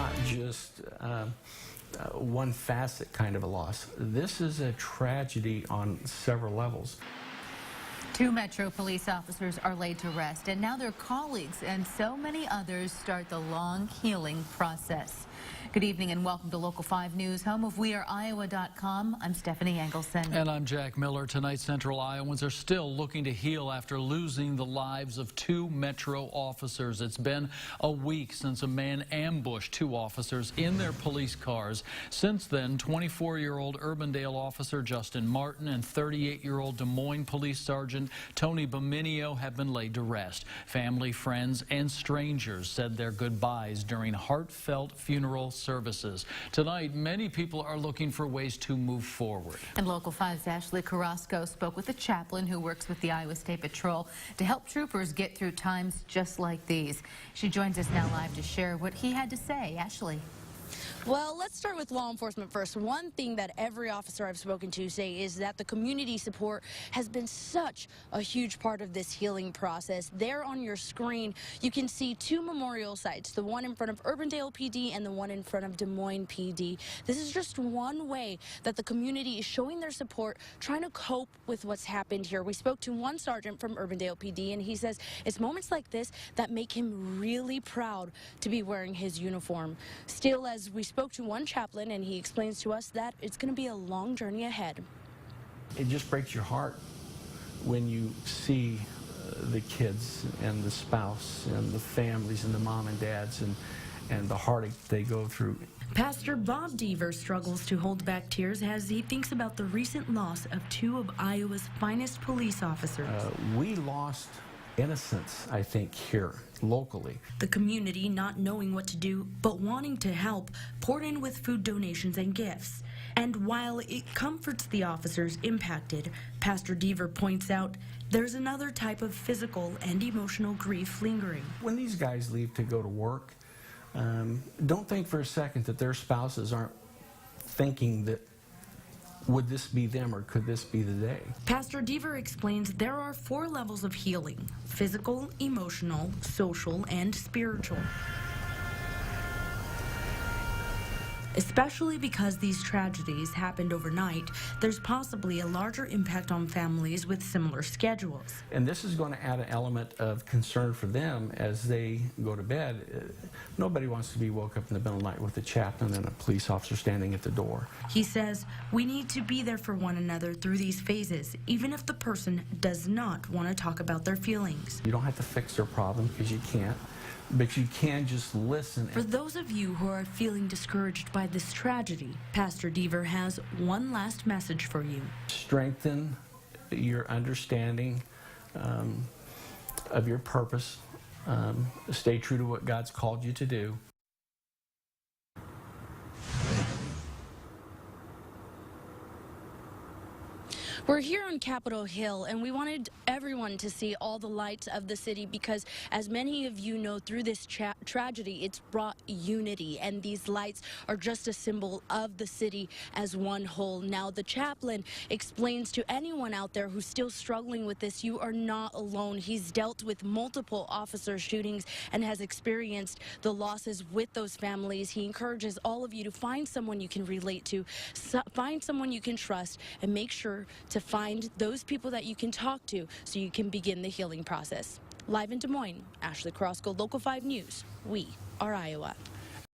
not just one facet kind of a loss. This is a tragedy on several levels. 2 Metro police officers are laid to rest, and now their colleagues and so many others start the long healing process. Good evening and welcome to Local 5 News, home of WeAreIowa.com. I'm Stephanie Engelson. And I'm Jack Miller. Tonight, Central Iowans are still looking to heal after losing the lives of 2 Metro officers. It's been a week since a man ambushed 2 officers in their police cars. Since then, 24-year-old Urbandale officer Justin Martin and 38-year-old Des Moines Police Sergeant Tony Bominio have been laid to rest. Family, friends, and strangers said their goodbyes during heartfelt funeral services. Tonight, many people are looking for ways to move forward. And Local 5's Ashley Carrasco spoke with a chaplain who works with the Iowa State Patrol to help troopers get through times just like these. She joins us now live to share what he had to say. Ashley. Well, let's start with law enforcement first. One thing that every officer I've spoken to say is that the community support has been such a huge part of this healing process. There on your screen, you can see 2 memorial sites, the one in front of Urbandale PD and the one in front of Des Moines PD. This is just one way that the community is showing their support, trying to cope with what's happened here. We spoke to one sergeant from Urbandale PD, and he says it's moments like this that make him really proud to be wearing his uniform. Still, as we spoke to one chaplain, and he explains to us that it's going to be a long journey ahead. It just breaks your heart when you see the kids and the spouse and the families and the mom and dads and the heartache they go through. Pastor Bob Deaver struggles to hold back tears as he thinks about the recent loss of 2 of Iowa's finest police officers. We lost innocence, I think, here locally. The community, not knowing what to do but wanting to help, poured in with food donations and gifts. And while it comforts the officers impacted, Pastor Deaver points out there's another type of physical and emotional grief lingering. When these guys leave to go to work, don't think for a second that their spouses aren't thinking that would this be them or could this be the day? Pastor Deaver explains there are 4 levels of healing: physical, emotional, social, and spiritual. Especially because these tragedies happened overnight, there's possibly a larger impact on families with similar schedules. And this is going to add an element of concern for them as they go to bed. Nobody wants to be woke up in the middle of the night with a chaplain and a police officer standing at the door. He says we need to be there for one another through these phases, even if the person does not want to talk about their feelings. You don't have to fix their problem because you can't, but you can just listen. For those of you who are feeling discouraged by this tragedy, Pastor Deaver has one last message for you. Strengthen your understanding of your purpose. Stay true to what God's called you to do. We're here on Capitol Hill, and we wanted everyone to see all the lights of the city because, as many of you know, through this tragedy, it's brought unity, and these lights are just a symbol of the city as one whole. Now, the chaplain explains to anyone out there who's still struggling with this, you are not alone. He's dealt with multiple officer shootings and has experienced the losses with those families. He encourages all of you to find someone you can relate to, find someone you can trust, and make sure to find those people that you can talk to so you can begin the healing process. Live in Des Moines, Ashley Carrasco, Local 5 News. We are Iowa.